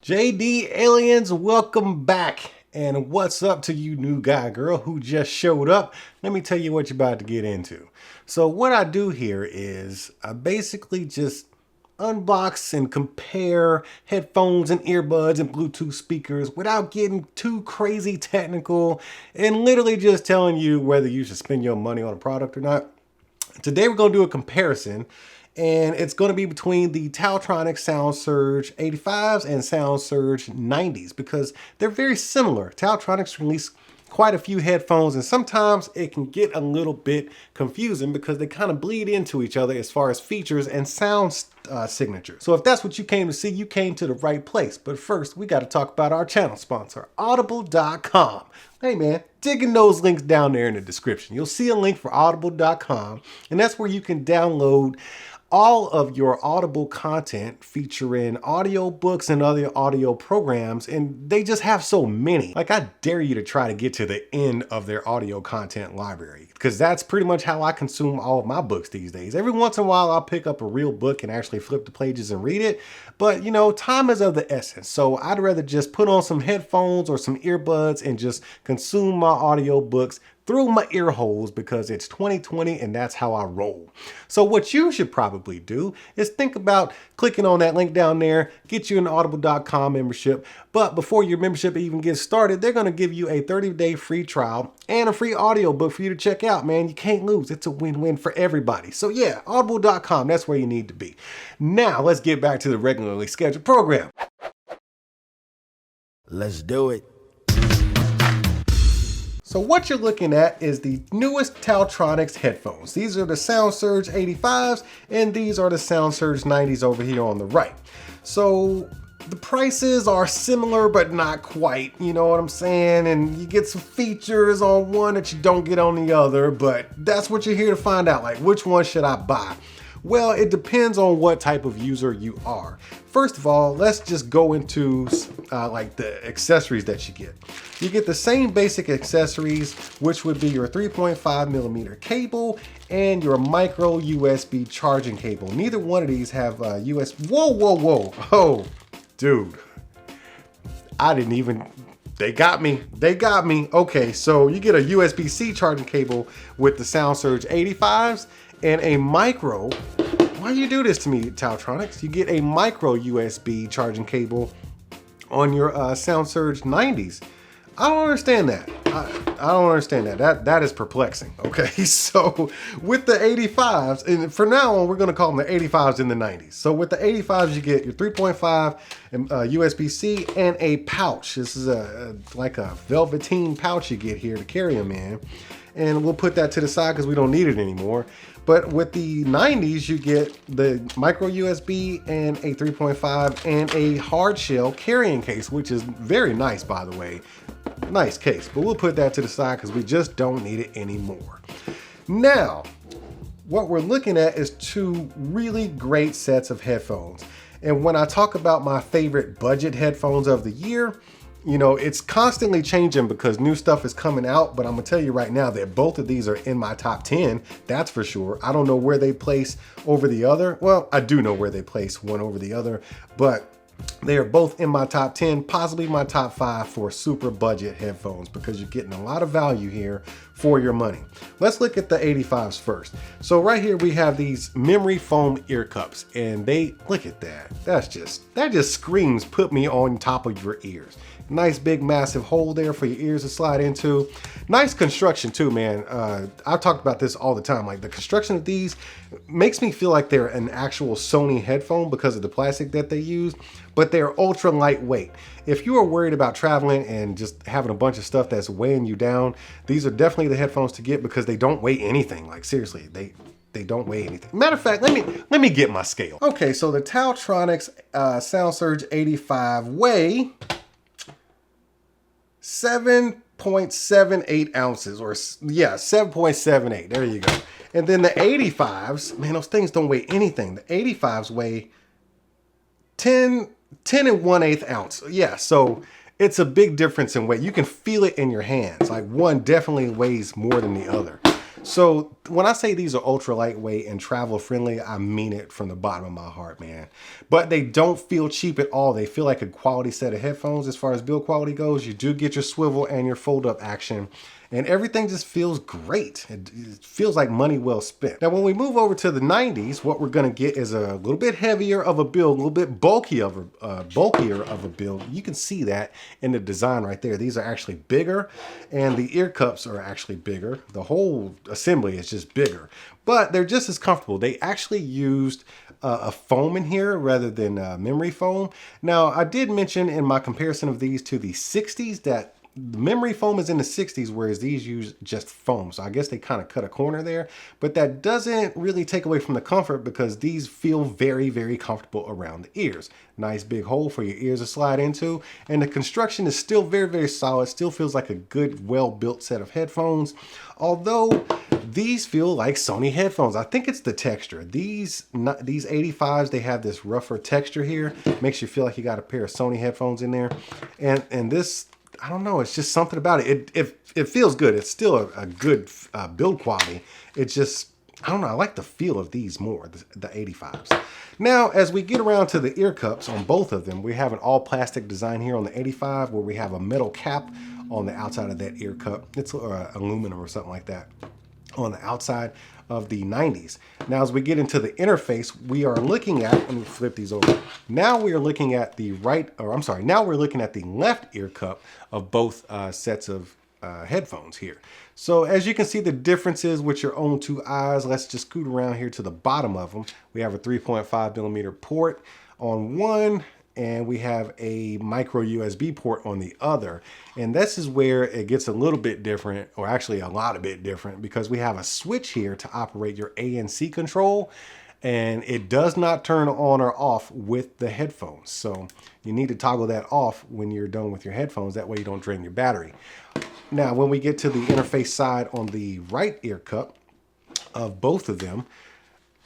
JD aliens, welcome back. And what's up to you new guy, girl who just showed up? Let me tell you what you're about to get into. So what I do here is I basically just unbox and compare headphones and earbuds and Bluetooth speakers without getting too crazy technical and literally just telling you whether you should spend your money on a product or not. Today we're going to do a comparison, and it's going to be between the Taotronics Soundsurge 85s and Soundsurge 90s because they're very similar. Taotronics released quite a few headphones, and sometimes it can get a little bit confusing because they kind of bleed into each other as far as features and sound signatures. So if that's what you came to see, you came to the right place. But first, we got to talk about our channel sponsor, Audible.com. Hey man, dig in those links down there in the description. You'll see a link for Audible.com, and that's where you can download all of your Audible content featuring audiobooks and other audio programs, and they just have so many. Like, I dare you to try to get to the end of their audio content library, because that's pretty much how I consume all of my books these days. Every once in a while, I'll pick up a real book and actually flip the pages and read it, but you know, time is of the essence, so I'd rather just put on some headphones or some earbuds and just consume my audiobooks through my ear holes because it's 2020 and that's how I roll. So what you should probably do is think about clicking on that link down there, get you an Audible.com membership. But before your membership even gets started, they're going to give you a 30-day free trial and a free audiobook for you to check out, man. You can't lose. It's a win-win for everybody. So yeah, Audible.com, that's where you need to be. Now let's get back to the regularly scheduled program. Let's do it. So what you're looking at is the newest Taotronics headphones. These are the Soundsurge 85s, and these are the Soundsurge 90s over here on the right. So the prices are similar, but not quite, you know what I'm saying? And you get some features on one that you don't get on the other, but that's what you're here to find out. Like, which one should I buy? Well, it depends on what type of user you are. First of all, let's just go into like the accessories that you get. You get the same basic accessories, which would be your 3.5mm cable and your micro USB charging cable. Neither one of these have USB. Whoa. Oh, dude. I didn't even... They got me. Okay, so you get a USB-C charging cable with the Soundsurge 85s and a micro. Why do you do this to me, Taotronics? You get a micro USB charging cable on your Soundsurge 90s. I don't understand that. I don't understand that. That is perplexing. Okay, so with the 85s, and for now on, we're going to call them the 85s and the 90s. So with the 85s, you get your 3.5 USB-C and a pouch. This is like a velveteen pouch you get here to carry them in. And we'll put that to the side because we don't need it anymore. But with the 90s, you get the micro USB and a 3.5 and a hard shell carrying case, which is very nice, by the way. Nice case, but we'll put that to the side because we just don't need it anymore. Now, what we're looking at is two really great sets of headphones. And when I talk about my favorite budget headphones of the year, you know, it's constantly changing because new stuff is coming out, but I'm gonna tell you right now that both of these are in my top 10, that's for sure. I don't know where they place over the other. Well, I do know where they place one over the other, but they are both in my top 10, possibly my top 5 for super budget headphones because you're getting a lot of value here for your money. Let's look at the 85s first. So right here we have these memory foam ear cups, and they, look at that. that just screams put me on top of your ears. Nice big massive hole there for your ears to slide into. Nice construction too, man. I've talked about this all the time. Like, the construction of these makes me feel like they're an actual Sony headphone because of the plastic that they use, but they're ultra lightweight. If you are worried about traveling and just having a bunch of stuff that's weighing you down, these are definitely the headphones to get because they don't weigh anything. Like, seriously, they don't weigh anything. Matter of fact, let me get my scale. Okay, so the Taotronics Soundsurge 85 weigh 7.78 ounces, or yeah, 7.78. There you go. And then the 85s, man, those things don't weigh anything. The 85s weigh 10 1/8 ounce. Yeah, so it's a big difference in weight. You can feel it in your hands. Like, one definitely weighs more than the other. So when I say these are ultra lightweight and travel friendly, I mean it from the bottom of my heart, man. But they don't feel cheap at all. They feel like a quality set of headphones as far as build quality goes. You do get your swivel and your fold up action, and everything just feels great. It feels like money well spent. Now, when we move over to the 90s, what we're gonna get is a little bit heavier of a build, a little bit bulkier of a build. You can see that in the design right there. These are actually bigger, and the ear cups are actually bigger. The whole assembly is just bigger, but they're just as comfortable. They actually used a foam in here rather than memory foam. Now, I did mention in my comparison of these to the 60s that the memory foam is in the 60s, whereas these use just foam. So I guess they kind of cut a corner there, but that doesn't really take away from the comfort because these feel very, very comfortable around the ears. Nice big hole for your ears to slide into. And the construction is still very, very solid. Still feels like a good, well-built set of headphones. Although these feel like Sony headphones. I think it's the texture. These 85s, they have this rougher texture here. Makes you feel like you got a pair of Sony headphones in there. And this, I don't know, it's just something about it. It feels good. It's still a good build quality. It's just, I don't know, I like the feel of these more, the 85s. Now, as we get around to the ear cups on both of them, we have an all plastic design here on the 85 where we have a metal cap on the outside of that ear cup. It's aluminum or something like that on the outside of the 90s. Now, as we get into the interface, we are looking at, let me flip these over. Now we are looking at the now we're looking at the left ear cup of both sets of headphones here. So as you can see the differences with your own two eyes, let's just scoot around here to the bottom of them. We have a 3.5 millimeter port on one, and we have a micro USB port on the other. And this is where it gets a little bit different, or actually a lot of bit different, because we have a switch here to operate your ANC control, and it does not turn on or off with the headphones. So you need to toggle that off when you're done with your headphones. That way you don't drain your battery. Now, when we get to the interface side on the right ear cup of both of them,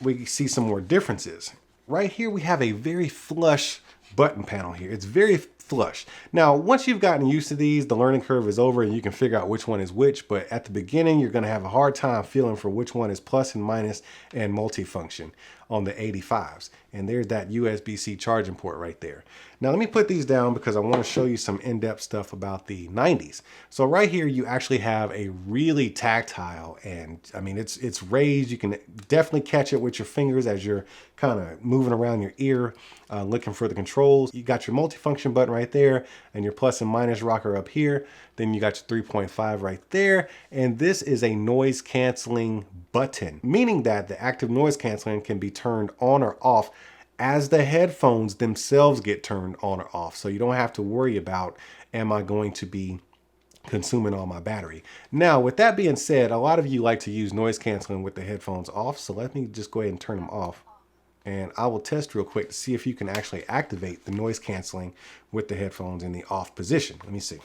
we see some more differences. Right here, we have a very flush button panel here. It's very flush. Now, once you've gotten used to these, the learning curve is over and you can figure out which one is which, but at the beginning, you're gonna have a hard time feeling for which one is plus and minus and multifunction on the 85s. And there's that USB-C charging port right there. Now, let me put these down because I wanna show you some in-depth stuff about the 90s. So right here, you actually have a really tactile, and I mean, it's raised. You can definitely catch it with your fingers as you're kind of moving around your ear, looking for the controls. You got your multifunction button right there and your plus and minus rocker up here. Then you got your 3.5 right there. And this is a noise canceling button, meaning that the active noise canceling can be turned on or off as the headphones themselves get turned on or off. So you don't have to worry about, am I going to be consuming all my battery? Now, with that being said, a lot of you like to use noise canceling with the headphones off. So let me just go ahead and turn them off. And I will test real quick to see if you can actually activate the noise canceling with the headphones in the off position. Let me see.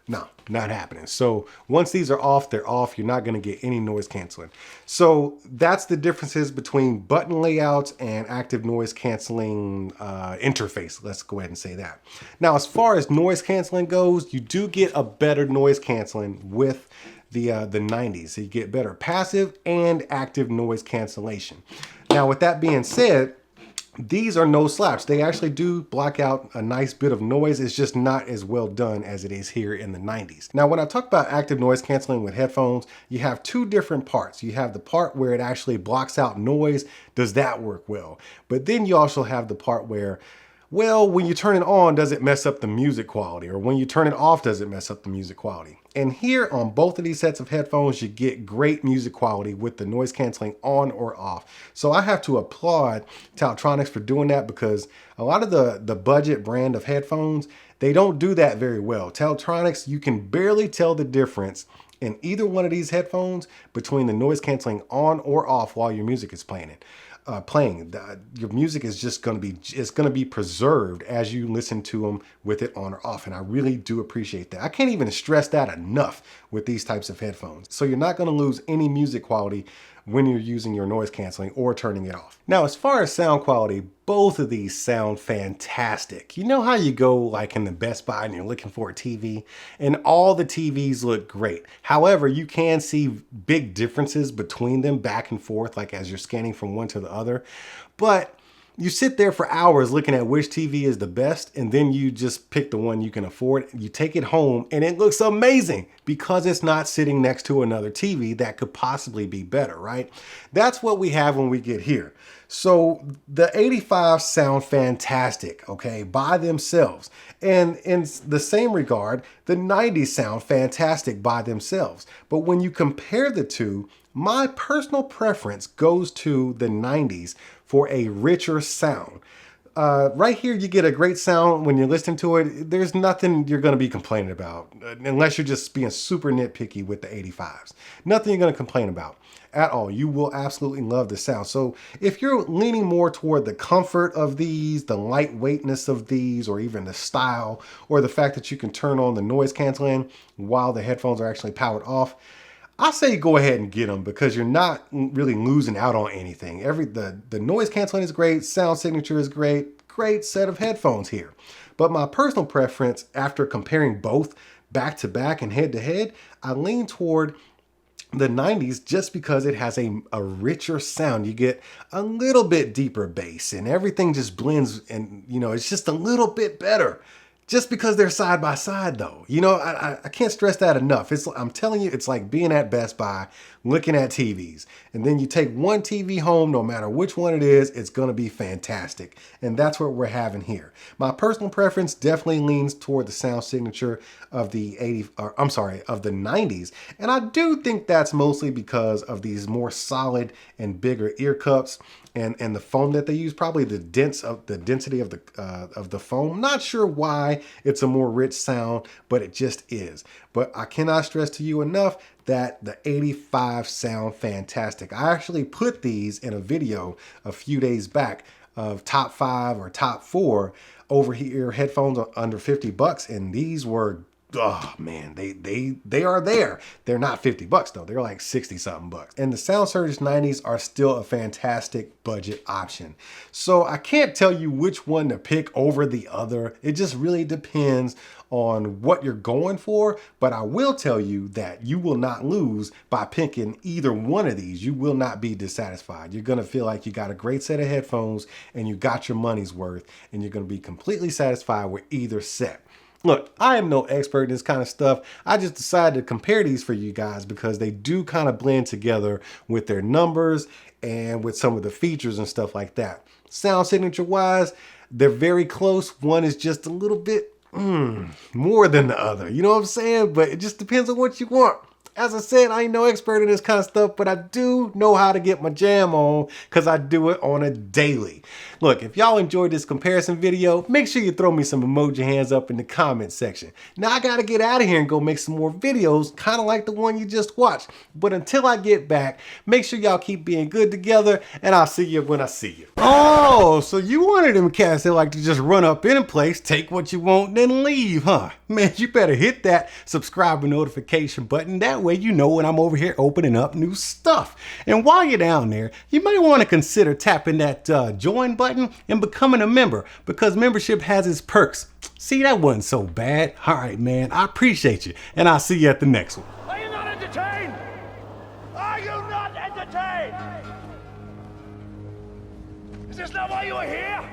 No, not happening. So once these are off, they're off. You're not going to get any noise canceling. So that's the differences between button layouts and active noise canceling interface. Let's go ahead and say that. Now, as far as noise canceling goes, you do get a better noise canceling with the 90s. So you get better passive and active noise cancellation. Now, with that being said, these are no slaps. They actually do block out a nice bit of noise. It's just not as well done as it is here in the 90s. Now, when I talk about active noise canceling with headphones, you have two different parts. You have the part where it actually blocks out noise. Does that work well? But then you also have the part where, well, when you turn it on, does it mess up the music quality? Or when you turn it off, does it mess up the music quality? And here on both of these sets of headphones, you get great music quality with the noise canceling on or off. So I have to applaud Taotronics for doing that, because a lot of the budget brand of headphones, they don't do that very well. Taotronics, you can barely tell the difference in either one of these headphones between the noise canceling on or off while your music is playing. Your music is just going to be preserved as you listen to them with it on or off. And I really do appreciate that. I can't even stress that enough with these types of headphones. So you're not going to lose any music quality when you're using your noise canceling or turning it off. Now, as far as sound quality, both of these sound fantastic. You know how you go like in the Best Buy and you're looking for a TV and all the TVs look great. However, you can see big differences between them back and forth, like as you're scanning from one to the other. But you sit there for hours looking at which TV is the best, and then you just pick the one you can afford. You take it home and it looks amazing because it's not sitting next to another TV that could possibly be better, right? That's what we have when we get here. So the 85s sound fantastic, okay, by themselves. And in the same regard, the 90s sound fantastic by themselves. But when you compare the two, my personal preference goes to the 90s for a richer sound. Right here, you get a great sound when you're listening to it. There's nothing you're going to be complaining about, unless you're just being super nitpicky with the 85s. Nothing you're going to complain about at all. You will absolutely love the sound. So if you're leaning more toward the comfort of these, the lightweightness of these, or even the style, or the fact that you can turn on the noise canceling while the headphones are actually powered off, I say go ahead and get them because you're not really losing out on anything. The noise canceling is great, sound signature is great set of headphones here. But my personal preference after comparing both back to back and head to head, I lean toward the 90s just because it has a richer sound. You get a little bit deeper bass and everything just blends, and it's just a little bit better. Just because they're side by side though. I can't stress that enough. I'm telling you, it's like being at Best Buy looking at TVs. And then you take one TV home, no matter which one it is, it's gonna be fantastic. And that's what we're having here. My personal preference definitely leans toward the sound signature of the 90s. And I do think that's mostly because of these more solid and bigger ear cups. And the foam that they use, probably the density of the foam. Not sure why it's a more rich sound, but it just is. But I cannot stress to you enough that the 85 sound fantastic. I actually put these in a video a few days back of top 5 or top 4 over-ear headphones under $50, and these were, oh man, they are there. They're not $50 though. They're like 60 something bucks. And the Soundsurge 90s are still a fantastic budget option. So I can't tell you which one to pick over the other. It just really depends on what you're going for. But I will tell you that you will not lose by picking either one of these. You will not be dissatisfied. You're going to feel like you got a great set of headphones and you got your money's worth, and you're going to be completely satisfied with either set. Look, I am no expert in this kind of stuff. I just decided to compare these for you guys because they do kind of blend together with their numbers and with some of the features and stuff like that. Sound signature wise, they're very close. One is just a little bit more than the other. You know what I'm saying? But it just depends on what you want. As I said, I ain't no expert in this kind of stuff, but I do know how to get my jam on because I do it on a daily. Look, if y'all enjoyed this comparison video, make sure you throw me some emoji hands up in the comment section. Now I gotta get out of here and go make some more videos, kind of like the one you just watched. But until I get back, make sure y'all keep being good together, and I'll see you when I see you. Oh, so you wanted them cats that like to just run up in a place, take what you want, then leave, huh? Man, you better hit that subscribe and notification button. That way you know when I'm over here opening up new stuff. And while you're down there, you might want to consider tapping that join button and becoming a member, because membership has its perks. See, that wasn't so bad. All right, man, I appreciate you, and I'll see you at the next one. Are you not entertained? Are you not entertained? Is this not why you are here?